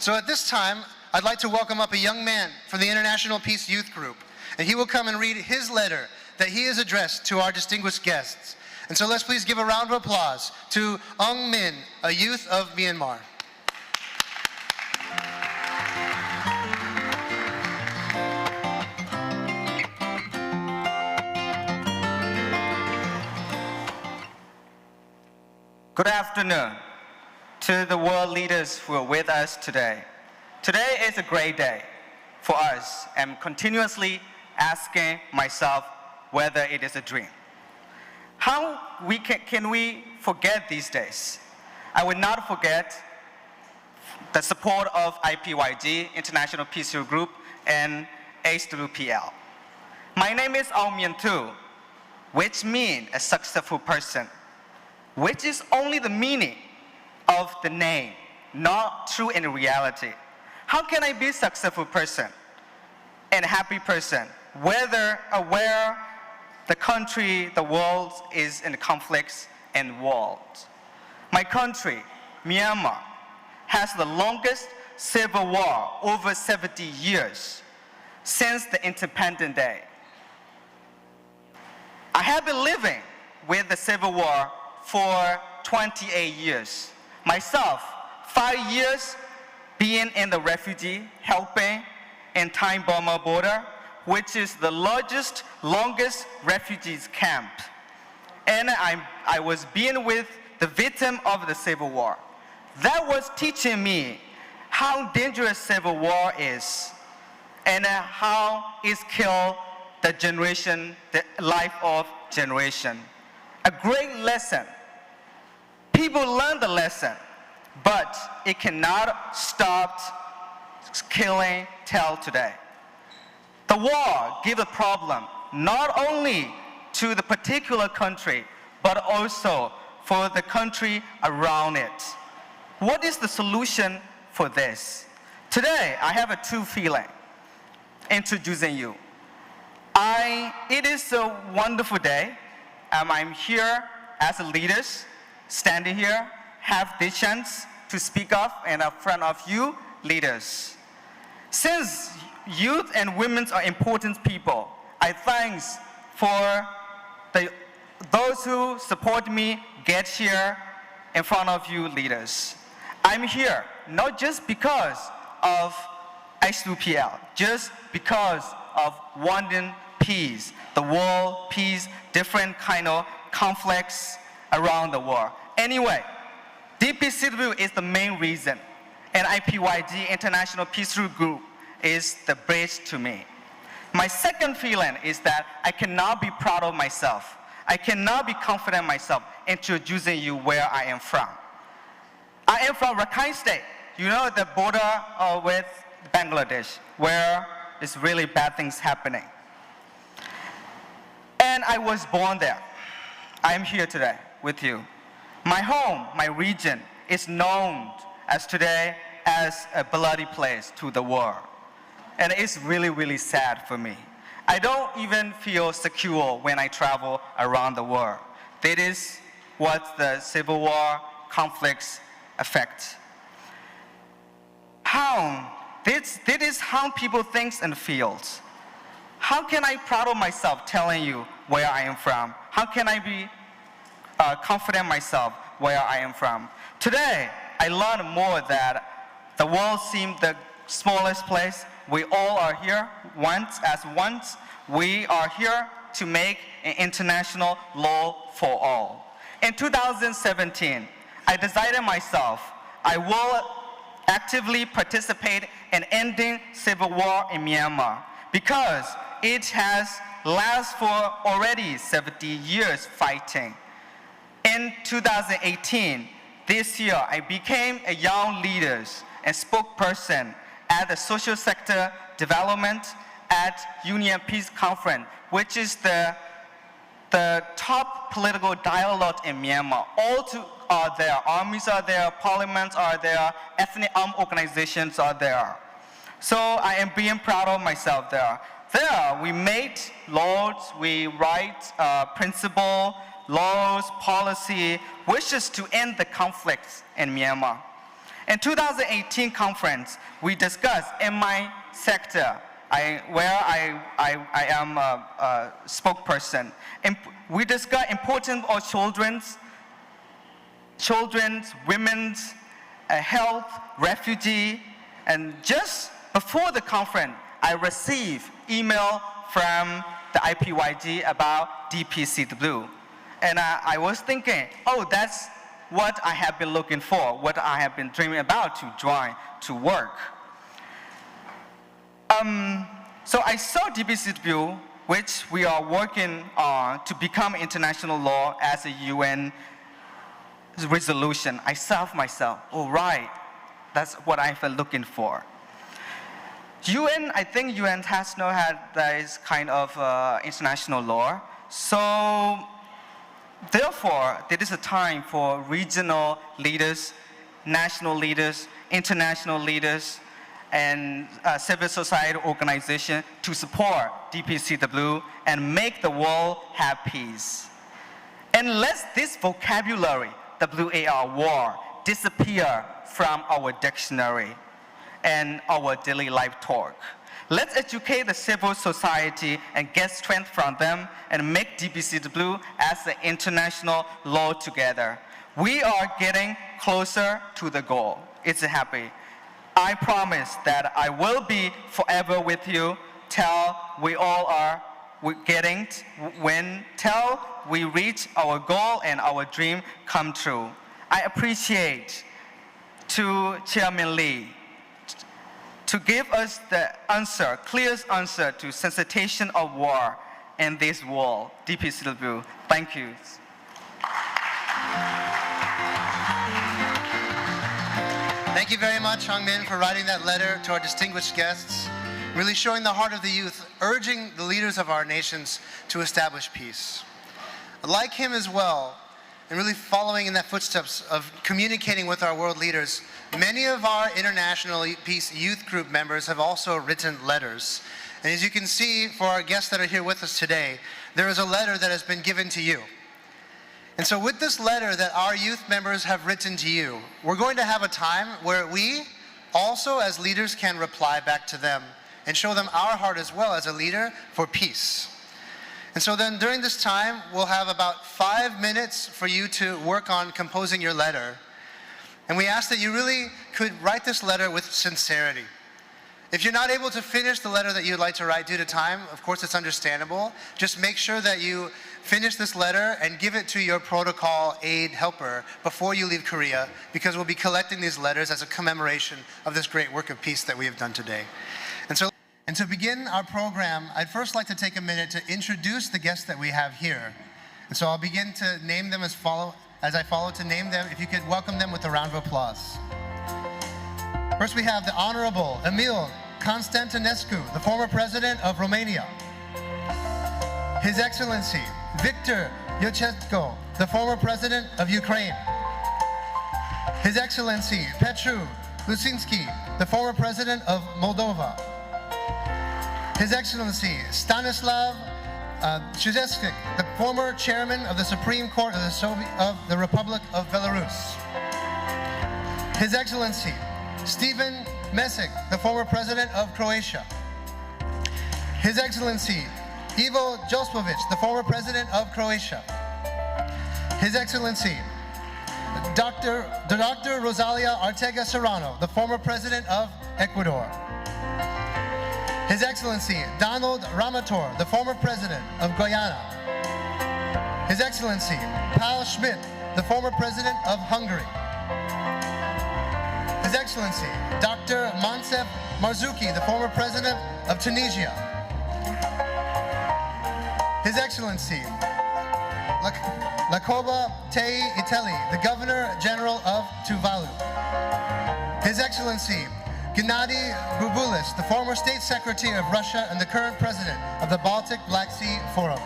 So at this time, I'd like to welcome up a young man from the International Peace Youth Group, and he will come and read his letter that he has addressed to our distinguished guests. And so let's please give a round of applause to Aung Min, a youth of Myanmar. Good afternoon to the world leaders who are with us today. Today is a great day for us. I'm continuously asking myself whether it is a dream. How can we forget these days? I will not forget the support of IPYG, International Peace Youth Group, and HWPL. My name is Myint Thu, which means a successful person, which is only the meaning of the name, not true in reality. How can I be a successful person and a happy person, whether aware the country, the world is in conflicts and wars? My country, Myanmar, has the longest civil war, over 70 years, since the independent day. I have been living with the civil war for 28 years. Myself, 5 years being in the refugee, helping in Thai Burma border, which is the largest, longest refugees camp. And I was being with the victim of the civil war. That was teaching me how dangerous civil war is and how it kills the generation, the life of generation. A great lesson. People learn the lesson, but it cannot stop killing till today. The war gives a problem not only to the particular country, but also for the country around it. What is the solution for this? Today, I have a true feeling introducing you. It is a wonderful day. I'm here as a leader, standing here, have the chance to speak up in front of you leaders. Since youth and women are important people, I thank for those who support me get here in front of you leaders. I'm here not just because of HWPL, just because of wanting peace, the world peace, different kind of conflicts around the world. Anyway, DPCW is the main reason, and IPYG, International Peace Group, is the bridge to me. My second feeling is that I cannot be proud of myself. I cannot be confident in myself introducing you where I am from. I am from Arakanese state. You know the border with Bangladesh, where it's really bad things happening. And I was born there. I am here today with you. My home, my region, is known as today as a bloody place to the world. And it's really, really sad for me. I don't even feel secure when I travel around the world. That is what the civil war conflicts affect. That is how people think and feel. How can I proud of myself telling you where I am from? How can I be confident myself where I am from? Today, I learned more that the world seems the smallest place. We all are here once. We are here to make an international law for all. In 2017, I decided myself I will actively participate in ending civil war in Myanmar because it has lasted for already 70 years fighting. In 2018, this year, I became a young leader and spokesperson at the social sector development at Union Peace Conference, which is the top political dialogue in Myanmar. All are there, armies are there, parliaments are there, ethnic armed organizations are there. So I am being proud of myself there. There, we made laws, we write principle, laws, policy, which is to end the conflicts in Myanmar. In 2018 conference, we discussed in my sector, where I am a spokesperson, we discussed importance of children's, women's health, refugee, and just before the conference, I received email from the IPYG about DPCW. And I was thinking, oh, that's what I have been looking for, what I have been dreaming about to join, to work. So I saw DPCW, which we are working on to become international law as a UN resolution. I said myself, oh, right, that's what I've been looking for. I think UN has not had this kind of international law. So therefore, there is a time for regional leaders, national leaders, international leaders, and civil society organizations to support DPCW and make the world have peace. And let this vocabulary, WAR, war, disappear from our dictionary and our daily life talk. Let's educate the civil society and get strength from them and make DPCW as the international law together. We are getting closer to the goal. It's happy. I promise that I will be forever with you till we all are getting, till we reach our goal and our dream come true. I appreciate to Chairman Lee to give us the answer, clear answer to sensitization of war in this world. DPCW, thank you. Thank you very much, Myint, for writing that letter to our distinguished guests, really showing the heart of the youth, urging the leaders of our nations to establish peace. Like him as well, and really following in that footsteps of communicating with our world leaders, many of our International Peace Youth Group members have also written letters. And as you can see, for our guests that are here with us today, there is a letter that has been given to you. And so with this letter that our youth members have written to you, we're going to have a time where we also as leaders can reply back to them and show them our heart as well as a leader for peace. And so then during this time, we'll have about 5 minutes for you to work on composing your letter. And we ask that you really could write this letter with sincerity. If you're not able to finish the letter that you'd like to write due to time, of course it's understandable. Just make sure that you finish this letter and give it to your protocol aid helper before you leave Korea, because we'll be collecting these letters as a commemoration of this great work of peace that we have done today. And to begin our program, I'd first like to take a minute to introduce the guests that we have here. And so I'll begin to name them as I follow to name them. If you could welcome them with a round of applause. First we have the Honorable Emil Constantinescu, the former President of Romania. His Excellency Victor Yushchenko, the former President of Ukraine. His Excellency Petru Lusinski, the former President of Moldova. His Excellency Stanislav Chizhevsky, the former Chairman of the Supreme Court of the Republic of Belarus. His Excellency Stephen Mesic, the former President of Croatia. His Excellency Ivo Josipovic, the former President of Croatia. His Excellency Dr. Rosalia Arteaga Serrano, the former President of Ecuador. His Excellency Donald Ramator, the former President of Guyana. His Excellency Paul Schmidt, the former President of Hungary. His Excellency Dr. Mansef Marzouki, the former President of Tunisia. His Excellency Lakoba Tei Iteli, the Governor General of Tuvalu. His Excellency Gennady Bubulis, the former State Secretary of Russia and the current President of the Baltic Black Sea Forum.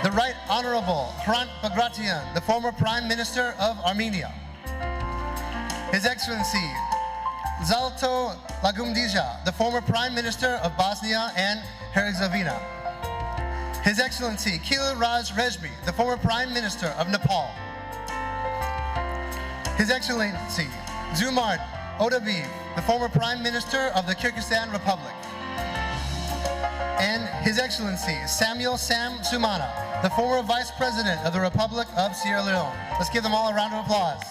The Right Honorable Hrant Bagration, the former Prime Minister of Armenia. His Excellency Zalto Lagumdija, the former Prime Minister of Bosnia and Herzegovina. His Excellency Kil Raj Rejbi, the former Prime Minister of Nepal. His Excellency Zumart Odabiv, the former Prime Minister of the Kyrgyzstan Republic. And His Excellency Samuel Sam Sumana, the former Vice President of the Republic of Sierra Leone. Let's give them all a round of applause.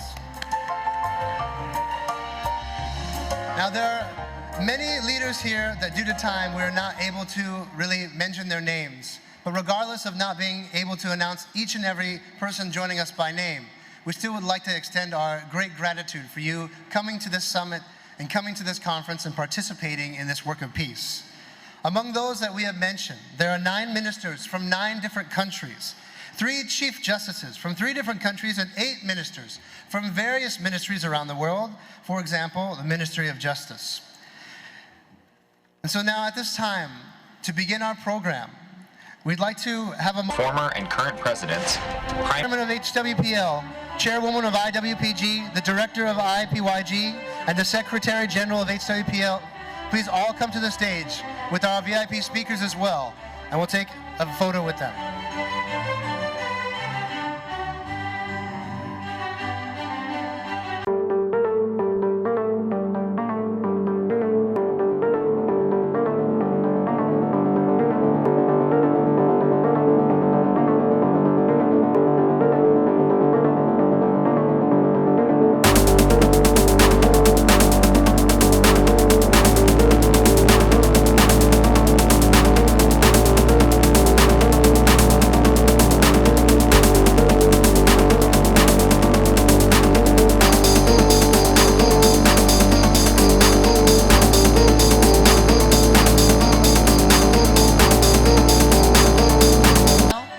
Now there are many leaders here that due to time we're not able to really mention their names. But regardless of not being able to announce each and every person joining us by name, we still would like to extend our great gratitude for you coming to this summit and coming to this conference and participating in this work of peace. Among those that we have mentioned, there are 9 ministers from 9 different countries, 3 chief justices from 3 different countries, and 8 ministers from various ministries around the world, for example, the Ministry of Justice. And so now at this time, to begin our program, we'd like to have a former and current presidents, Chairman of HWPL, Chairwoman of IWPG, the Director of IPYG, and the Secretary General of HWPL, please all come to the stage with our VIP speakers as well, and we'll take a photo with them.